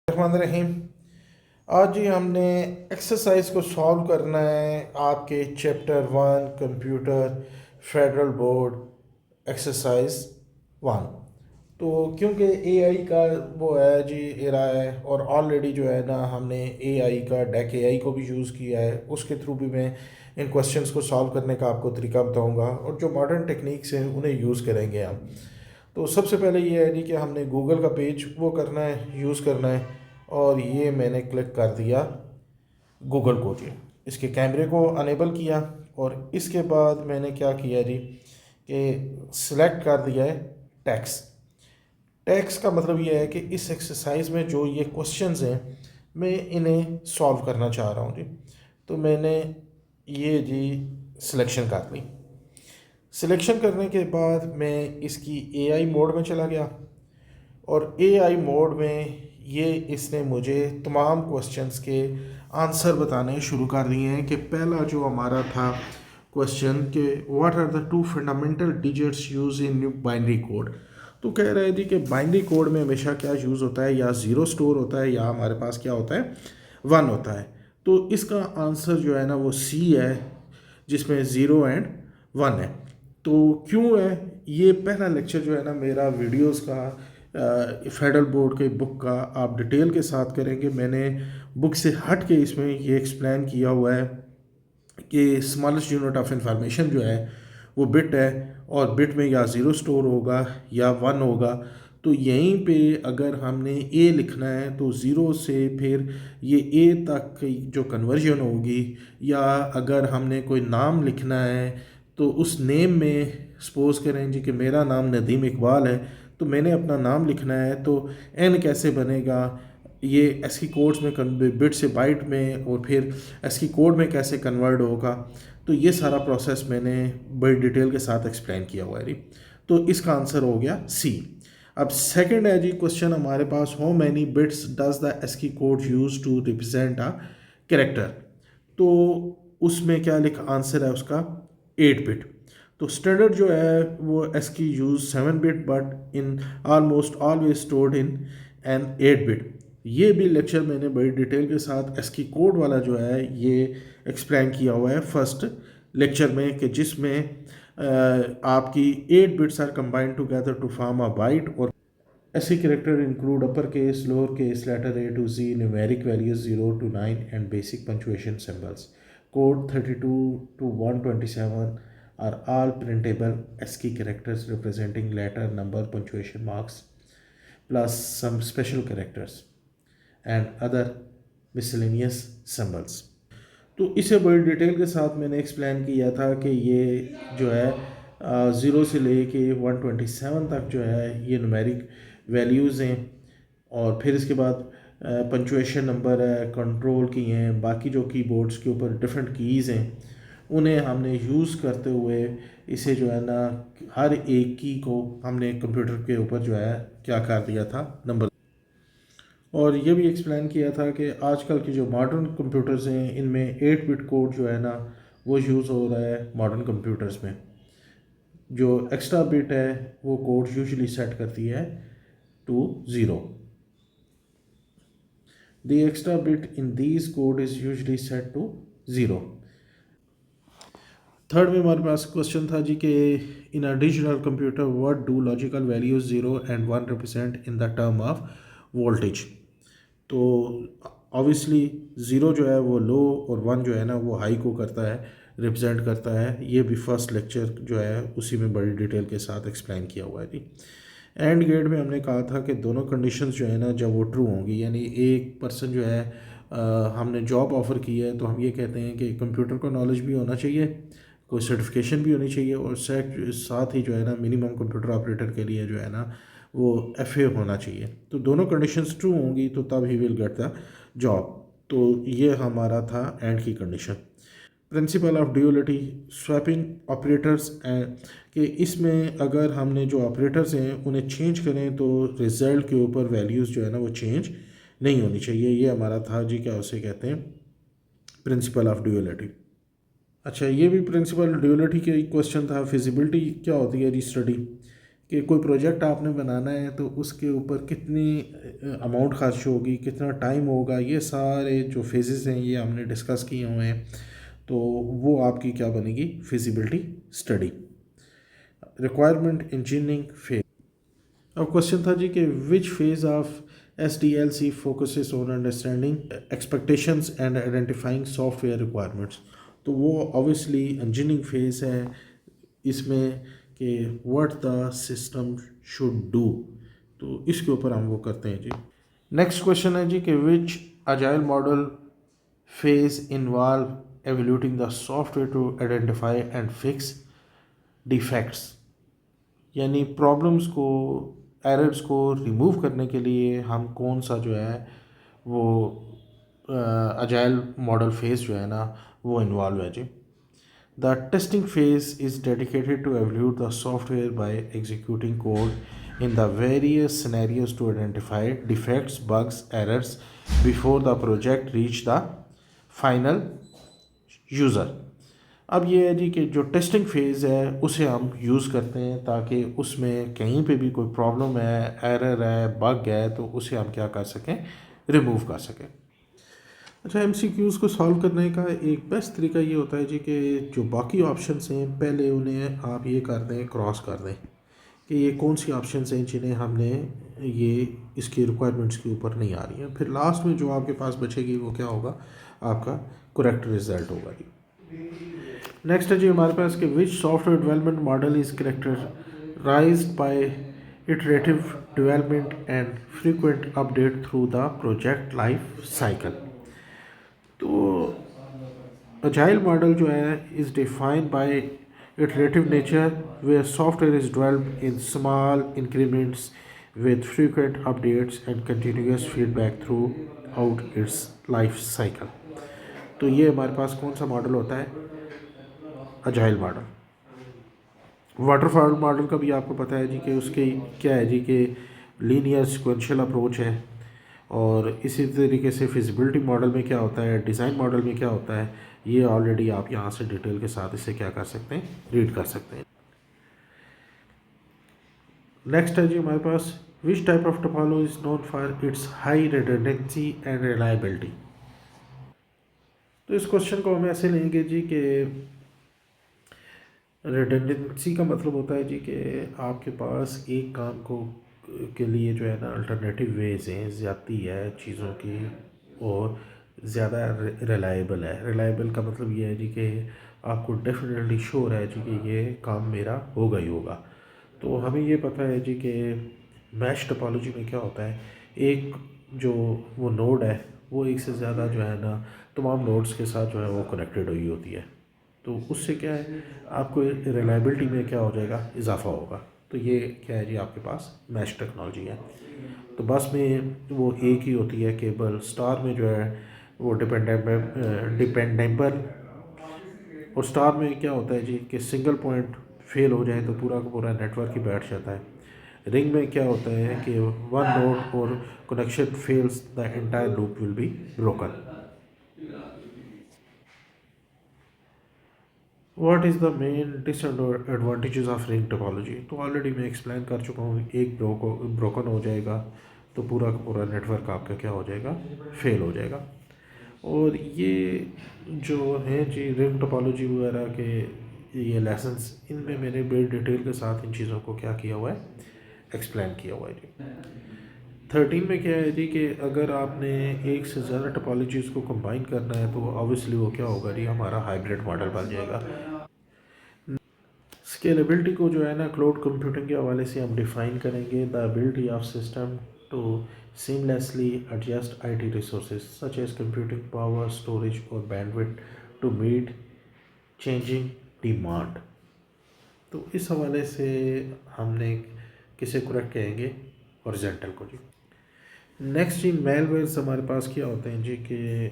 रहमान रहीम। आज ही हमने एक्सरसाइज को सॉल्व करना है आपके chapter 1 computer federal board exercise 1। तो क्योंकि एआई का वो है जी एरा है, और ऑलरेडी जो है ना हमने एआई का डेक एआई को भी यूज़ किया है, उसके थ्रू भी मैं इन क्वेश्चंस को सॉल्व करने का आपको तरीका बताऊंगा, और जो मॉडर्न टेक्निक्स हैं उन्हें यूज़ करेंगे हम। तो सबसे पहले ये है जी कि हमने गूगल का पेज वो करना है, यूज़ करना है, और ये मैंने क्लिक कर दिया गूगल को जी। इसके कैमरे को अनेबल किया, और इसके बाद मैंने क्या किया जी कि सिलेक्ट कर दिया है टैक्स। टैक्स का मतलब ये है कि इस एक्सरसाइज में जो ये क्वेश्चंस हैं मैं इन्हें सॉल्व करना चाह रहा हूँ जी। तो मैंने ये जी सिलेक्शन कर ली। सिलेक्शन करने के बाद मैं इसकी एआई मोड में चला गया, और एआई मोड में ये इसने मुझे तमाम क्वेश्चंस के आंसर बताने शुरू कर दिए हैं। कि पहला जो हमारा था क्वेश्चन कि what are the two fundamental digits use in binary code. तो कह रहे थी कि बाइनरी कोड में हमेशा क्या यूज़ होता है, या ज़ीरो स्टोर होता है, या हमारे पास क्या होता है, वन होता है। तो इसका आंसर जो है ना वो सी है, जिसमें ज़ीरो एंड वन है। तो क्यों है, ये पहला लेक्चर जो है ना मेरा वीडियोस का फेडरल बोर्ड के बुक का आप डिटेल के साथ करेंगे। मैंने बुक से हट के इसमें ये एक्सप्लेन किया हुआ है कि स्मॉलेस्ट यूनिट ऑफ इंफॉर्मेशन जो है वो बिट है, और बिट में या ज़ीरो स्टोर होगा या वन होगा। तो यहीं पे अगर हमने ए लिखना है तो ज़ीरो से फिर ये ए तक की जो कन्वर्जन होगी, या अगर हमने कोई नाम लिखना है तो उस नेम में सपोज़ करें जी कि मेरा नाम नदीम इकबाल है, तो मैंने अपना नाम लिखना है, तो एन कैसे बनेगा, ये एस्की कोड्स में बिट से बाइट में, और फिर एस्की कोड में कैसे कन्वर्ट होगा। तो ये सारा प्रोसेस मैंने बड़ी डिटेल के साथ एक्सप्लेन किया हुआ है जी। तो इसका आंसर हो गया सी। अब सेकंड है जी क्वेश्चन हमारे पास, how many bits does the ASCII code use to represent a character. तो उसमें क्या लिखा आंसर है उसका 8 बिट। तो स्टैंडर्ड जो है वो ASCII use 7 bit, but in almost always stored in an 8 bit. ये भी लेक्चर मैंने बड़ी डिटेल के साथ एस्की कोड वाला जो है ये एक्सप्लेन किया हुआ है फर्स्ट लेक्चर में, कि जिसमें आपकी 8 bits are combined together to form a byte. और ऐसे character include upper case, lower case, letter A to G, numeric values 0 to 9 and basic punctuation symbols. Code 32 to 127 are all printable ASCII characters representing letter, number, punctuation marks, plus some special characters and other miscellaneous symbols। तो इसे बड़ी detail के साथ मैंने explain किया था कि ये जो है 0 से ले के 127 तक जो है ये न्यूमेरिक वैल्यूज़ हैं, और फिर इसके बाद पंचुएशन नंबर है, कंट्रोल की हैं, बाकी जो कीबोर्ड्स के ऊपर डिफरेंट कीज़ हैं उन्हें हमने यूज़ करते हुए इसे जो है ना हर एक की को हमने कंप्यूटर के ऊपर जो है क्या कर दिया था, नंबर। और ये भी एक्सप्लेन किया था कि आजकल के जो मॉडर्न कंप्यूटर्स हैं इनमें 8 बिट कोड जो है ना वो यूज़ हो रहा है मॉडर्न कंप्यूटर्स में। जो एक्स्ट्रा बिट है वो कोड यूजुअली सेट करती है to zero. The extra bit in these code is usually set to zero. Third में हमारे पास क्वेश्चन था जी कि in a digital computer what do logical values 0 and 1 represent in the term of voltage. तो obviously zero जो है वो लो, और वन जो है ना वो हाई को करता है, रिप्रेजेंट करता है। ये भी फर्स्ट लेक्चर जो है उसी में बड़ी डिटेल के साथ एक्सप्लेन किया हुआ है जी। एंड गेट में हमने कहा था कि दोनों कंडीशंस जो है ना जब वो ट्रू होंगी, यानी एक पर्सन जो है हमने जॉब ऑफ़र की है, तो हम ये कहते हैं कि कंप्यूटर को नॉलेज भी होना चाहिए, कोई सर्टिफिकेशन भी होनी चाहिए, और साथ ही जो है ना मिनिमम कंप्यूटर ऑपरेटर के लिए जो है ना वो एफ होना चाहिए। तो दोनों कंडीशंस ट्रू होंगी तो तब he will get the job. तो ये हमारा था एंड की condition. Principal of duality, swapping operators, कि इसमें अगर हमने जो ऑपरेटर्स हैं उन्हें चेंज करें तो रिज़ल्ट के ऊपर वैल्यूज़ जो है ना वो चेंज नहीं होनी चाहिए। ये हमारा था जी, क्या उसे कहते हैं, प्रिंसिपल ऑफ ड्यूअलिटी। अच्छा, ये भी प्रिंसिपल ड्यूअलिटी के क्वेश्चन था। फिजिबिलिटी क्या होती है जी, स्टडी कि कोई प्रोजेक्ट आपने बनाना है तो उसके ऊपर कितनी अमाउंट खर्च होगी, कितना टाइम होगा, ये सारे जो फेजेस हैं ये हमने डिस्कस किए हुए हैं। तो वो आपकी क्या बनेगी, feasibility study. Requirement engineering phase. अब क्वेश्चन था जी कि which phase of SDLC focuses on understanding expectations and identifying software requirements. तो वो ऑब्वियसली इंजीनियरिंग फेज है इसमें, कि what the system should do. तो इसके ऊपर हम वो करते हैं जी। नेक्स्ट क्वेश्चन है जी कि which agile model phase involve evaluating the software to identify and fix defects. यानी प्रॉब्लम्स को, एरर्स को रिमूव करने के लिए हम कौन सा जो है वो अजाइल मॉडल फेज जो है ना वो इन्वॉल्व है जी। The testing phase is dedicated to evaluate the software by executing code in the various scenarios to identify defects, bugs, errors before the project reach the final user. अब ये है जी कि जो टेस्टिंग फेज़ है उसे हम यूज़ करते हैं ताकि उसमें कहीं पे भी कोई प्रॉब्लम है, एरर है, बग है, तो उसे हम क्या कर सकें, रिमूव कर सकें। अच्छा, MCQs को सॉल्व करने का एक बेस्ट तरीका ये होता है जी कि जो बाकी ऑप्शंस हैं पहले उन्हें आप ये कर दें, क्रॉस कर दें कि ये कौन सी ऑप्शंस हैं जिन्हें हमने ये इसकी रिक्वायरमेंट्स के ऊपर नहीं आ रही हैं। फिर लास्ट में जो आपके पास बचेगी वो क्या होगा, आपका करेक्ट रिजल्ट होगा जी। नेक्स्ट है जी हमारे पास कि which software development model is characterised by iterative development and frequent update through the project life cycle. तो agile model जो है is defined by iterative nature where software is developed in small increments with frequent updates and continuous feedback throughout its life cycle। तो ये हमारे पास कौन सा model होता है, अजाइल मॉडल। वाटरफॉल मॉडल का भी आपको पता है जी कि उसके क्या है जी कि लीनियर सिक्वेंशियल अप्रोच है। और इसी तरीके से फिजिबिलिटी मॉडल में क्या होता है, डिज़ाइन मॉडल में क्या होता है, ये ऑलरेडी आप यहाँ से डिटेल के साथ इसे क्या कर सकते हैं, रीड कर सकते हैं। नेक्स्ट है जी हमारे पास which type of topology is known for its high redundancy and reliability. तो इस क्वेश्चन को हम ऐसे लेंगे जी कि रिडंडेंसी का मतलब होता है जी कि आपके पास एक काम को के लिए जो है ना अल्टरनेटिव वेज हैं, ज़्यादती है चीज़ों की, और ज़्यादा रिलायबल है। रिलायबल का मतलब ये है जी कि आपको डेफिनेटली श्योर है जी कि ये काम मेरा होगा ही होगा। तो हमें ये पता है जी कि मैश टोपोलॉजी में क्या होता है, एक जो वो नोड है वो एक से ज़्यादा जो है ना तमाम नोड्स के साथ जो है वो कनेक्टेड हुई होती है। तो उससे क्या है, आपको रिलायबिलिटी में क्या हो जाएगा, इजाफा होगा। तो ये क्या है जी आपके पास मैश टेक्नोलॉजी है। तो बस में वो एक ही होती है केबल, स्टार में जो है वो डिपेंडेबल, और स्टार में क्या होता है जी कि सिंगल पॉइंट फेल हो जाए तो पूरा का पूरा नेटवर्क ही बैठ जाता है। रिंग में क्या होता है कि वन नोड और connection fails the entire loop will be broken. What is the main disadvantages of ring topology. तो ऑलरेडी मैं एक्सप्लेन कर चुका हूँ, एक ब्रोकन हो जाएगा तो पूरा का पूरा नेटवर्क आपका क्या हो जाएगा, फेल हो जाएगा। और ये जो है जी रिंग टोपोलॉजी वगैरह के ये लेसन्स, इनमें मैंने बड़ी डिटेल के साथ इन चीज़ों को क्या किया हुआ है, एक्सप्लेन किया हुआ है जी। 13 में क्या है जी कि अगर आपने एक से ज़्यादा टोपोलॉजीज़ को कंबाइन करना है तो ऑब्वियसली वो क्या होगा जी, हमारा हाइब्रिड मॉडल बन जाएगा। स्केलेबिलिटी को जो है ना क्लाउड कंप्यूटिंग के हवाले से हम डिफ़ाइन करेंगे, the ability of system to seamlessly adjust IT resources such as computing power, storage और bandwidth to meet changing demand। तो इस हवाले से हमने किसे करेक्ट कहेंगे, हॉरिजॉन्टल को जी। नेक्स्ट जी मेलवेयर्स हमारे पास क्या होते हैं जी कि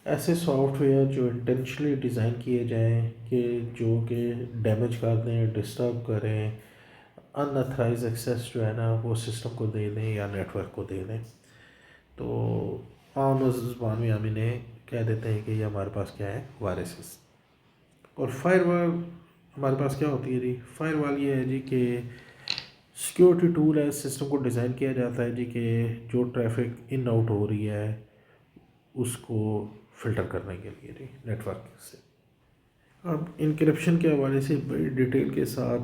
ऐसे सॉफ्टवेयर जो इंटेंशनली डिज़ाइन किए जाएं कि जो कि डैमेज कर दें, डिस्टर्ब करें, अनऑथराइज एक्सेस जो है ना वो सिस्टम को दे दें या नेटवर्क को दे दें। तो आम ज़ुबान में हम इन्हें कह देते हैं कि ये हमारे पास क्या है, वायरसेस। और फायरवॉल हमारे पास क्या होती है जी, फायरवॉल ये है जी कि सिक्योरिटी टूल है, सिस्टम को डिज़ाइन किया जाता है जी कि जो ट्रैफिक इन आउट हो रही है उसको फ़िल्टर करने के लिए जी नेटवर्क से। अब इंक्रिप्शन के हवाले से बड़ी डिटेल के साथ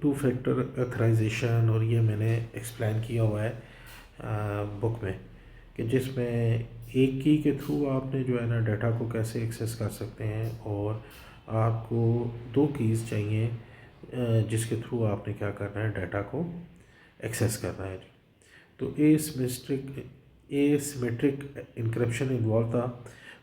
टू फैक्टर अथराइजेशन और ये मैंने एक्सप्लेन किया हुआ है बुक में, कि जिसमें एक की के थ्रू आपने जो है ना डाटा को कैसे एक्सेस कर सकते हैं, और आपको दो कीज़ चाहिए जिसके थ्रू आपने क्या करना है, डाटा को एक्सेस करना है। तो asymmetric encryption involve the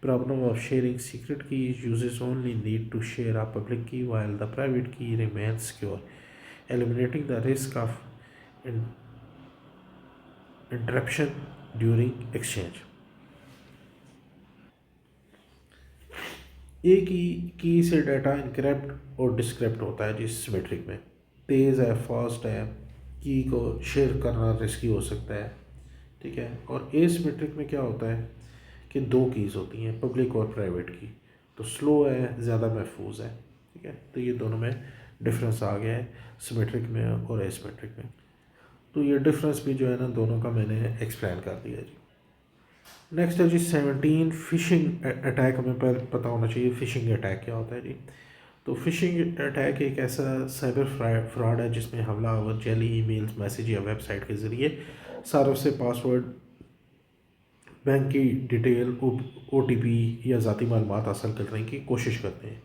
problem of sharing secret keys. Users only need to share a public key while the private key remains secure, eliminating the risk of in- interruption during exchange. एक ही की से data encrypt और describe होता है जिस symmetric में, तेज़ है, फास्ट है, की को शेयर करना रिस्की हो सकता है, ठीक है। और एसिमेट्रिक में क्या होता है कि दो कीज़ होती हैं, पब्लिक और प्राइवेट की, तो स्लो है, ज़्यादा महफूज है, ठीक है। तो ये दोनों में डिफरेंस आ गया है सिमेट्रिक में और एसिमेट्रिक में। तो ये डिफरेंस भी जो है ना दोनों का मैंने एक्सप्लेन कर दिया जी। नेक्स्ट है जी 17 फिशिंग अटैक। हमें पर पता होना चाहिए फिशिंग अटैक क्या होता है जी। तो फिशिंग अटैक एक ऐसा साइबर फ्रॉड है जिसमें हमलावर जेली ईमेल्स, मैसेज या वेबसाइट के ज़रिए सार्व से पासवर्ड, बैंक की डिटेल, OTP या ज़ाती मालूमात हासिल करने की कोशिश करते हैं।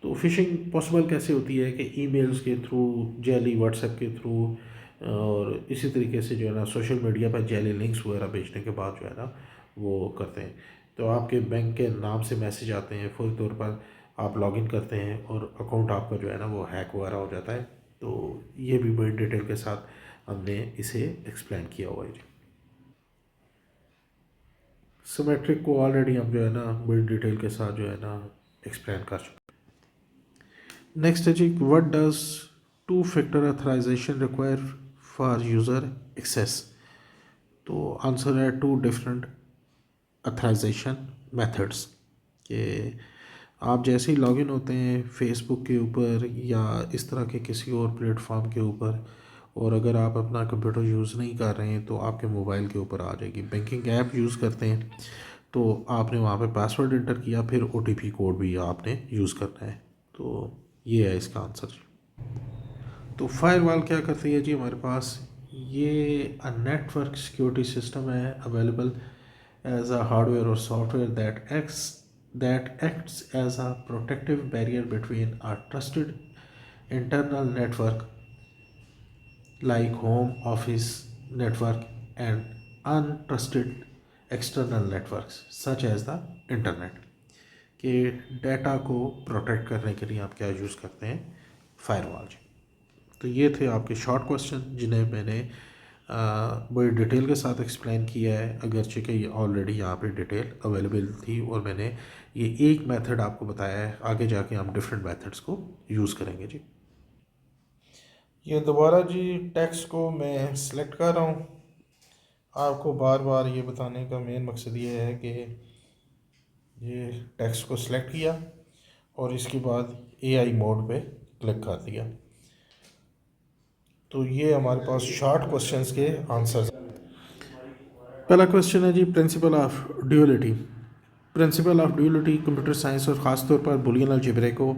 तो फिशिंग पॉसिबल कैसे होती है कि ईमेल्स के थ्रू, जेली व्हाट्सएप के थ्रू, और इसी तरीके से जो है ना सोशल मीडिया पर जेली लिंक्स वगैरह भेजने के बाद जो है ना वो करते हैं। तो आपके बैंक के नाम से मैसेज आते हैं, फौरी तौर पर आप लॉगिन करते हैं और अकाउंट आपका जो है ना वो हैक वगैरह हो जाता है। तो ये भी बड़ी डिटेल के साथ हमने इसे एक्सप्लेन किया हुआ है जी। सिमेट्रिक को ऑलरेडी हम जो है ना बड़ी डिटेल के साथ जो है ना एक्सप्लेन कर चुके। नेक्स्ट है जी, what does two factor authorization require for user access. तो आंसर है टू डिफरेंट अथराइजेशन मेथड्स। कि आप जैसे ही लॉगिन होते हैं फेसबुक के ऊपर या इस तरह के किसी और प्लेटफॉर्म के ऊपर, और अगर आप अपना कंप्यूटर यूज़ नहीं कर रहे हैं तो आपके मोबाइल के ऊपर आ जाएगी। बैंकिंग ऐप यूज़ करते हैं तो आपने वहाँ पे पासवर्ड इंटर किया, फिर OTP कोड भी आपने यूज़ करना है। तो ये है इसका आंसर। तो फायरवॉल क्या करती है जी हमारे पास, ये नेटवर्क सिक्योरिटी सिस्टम है अवेलेबल एज अ हार्डवेयर और software that acts as a protective barrier between a trusted internal network like home office network and untrusted external networks such as the internet। कि data को protect करने के लिए आप क्या use करते हैं, फायरवॉल। तो ये थे आपके शॉर्ट क्वेश्चन जिन्हें मैंने बड़ी डिटेल के साथ एक्सप्लेन किया है, अगरचे कि ये ऑलरेडी यहाँ पे डिटेल अवेलेबल थी और मैंने ये एक मेथड आपको बताया है। आगे जाके हम डिफरेंट मेथड्स को यूज़ करेंगे जी। ये दोबारा जी टेक्स्ट को मैं सिलेक्ट कर रहा हूँ। आपको बार बार ये बताने का मेन मकसद ये है कि ये टेक्स्ट को सिलेक्ट किया और इसके बाद AI मोड पे क्लिक कर दिया। तो ये हमारे पास शॉर्ट क्वेश्चंस के आंसर्स। पहला क्वेश्चन है जी principle of duality. Principle of duality computer science और ख़ास तौर पर बुलियन अलजेब्रा को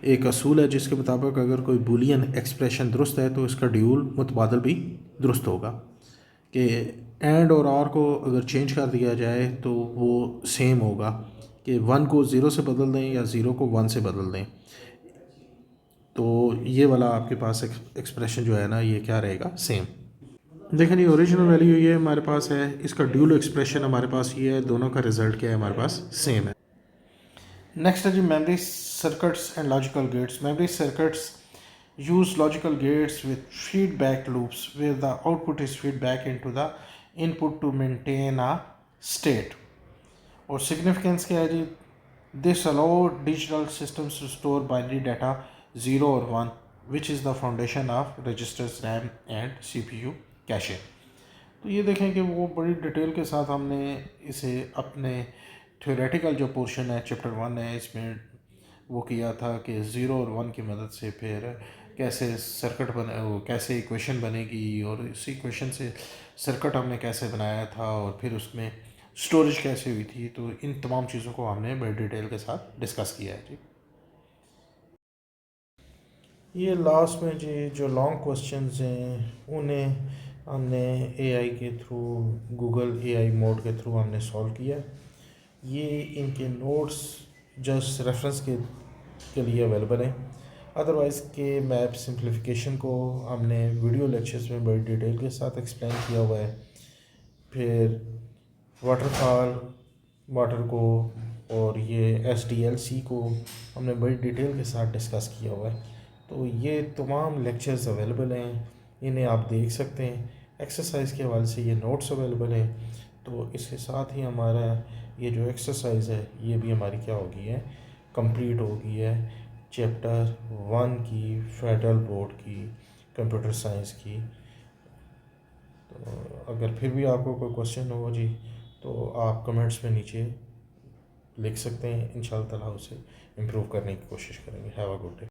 एक असूल है जिसके मुताबिक अगर कोई बुलियन एक्सप्रेशन दुरुस्त है तो इसका ड्यूल मुतबादल भी दुरुस्त होगा। कि एंड और आर को अगर चेंज कर दिया जाए तो वो सेम होगा, कि 1 को 0 से बदल दें या 0 को 1 से बदल दें। तो ये वाला आपके पास एक्सप्रेशन जो है ना ये क्या रहेगा, सेम। देखें ये ओरिजिनल वैल्यू ये हमारे पास है, इसका ड्यूल एक्सप्रेशन हमारे पास ये है, दोनों का रिजल्ट क्या है हमारे पास, सेम है। नेक्स्ट है जी memory circuits and logical gates. Memory circuits use logical gates with feedback loops where the output is feedback into the input to maintain a state। और significance क्या है जी, this allow digital systems to store binary data 0 और 1 which is the foundation of registers, RAM and CPU cache। तो ये देखें कि वो बड़ी डिटेल के साथ हमने इसे अपने थ्योरेटिकल जो पोर्शन है चैप्टर 1 है इसमें वो किया था कि 0 और 1 की मदद से फिर कैसे सर्किट बने, वो कैसे इक्वेशन बनेगी, और इसी इक्वेशन से सर्किट हमने कैसे बनाया था, और फिर उसमें स्टोरेज कैसे हुई थी। तो इन तमाम चीज़ों को हमने बड़े डिटेल के साथ डिस्कस किया है जी। ये लास्ट में जी जो लॉन्ग क्वेश्चंस हैं उन्हें हमने एआई के थ्रू, गूगल एआई मोड के थ्रू हमने सॉल्व किया। ये इनके नोट्स जस्ट रेफरेंस के लिए अवेलेबल हैं। अदरवाइज़ के मैप सिंप्लीफिकेशन को हमने वीडियो लेक्चर्स में बड़ी डिटेल के साथ एक्सप्लेन किया हुआ है। फिर वाटरफॉल वाटर को और ये SDLC को हमने बड़ी डिटेल के साथ डिस्कस किया हुआ है। तो ये तमाम लेक्चर्स अवेलेबल हैं, इन्हें आप देख सकते हैं। एक्सरसाइज के हवाले से ये नोट्स अवेलेबल हैं। तो इसके साथ ही हमारा ये जो एक्सरसाइज है ये भी हमारी क्या होगी है, कंप्लीट हो गई है चैप्टर 1 की, फेडरल बोर्ड की, कंप्यूटर साइंस की। तो अगर फिर भी आपको कोई क्वेश्चन हो जी तो आप कमेंट्स में नीचे लिख सकते हैं। इंशाल्लाह ताला उसे इम्प्रूव करने की कोशिश करेंगे। Have a good day.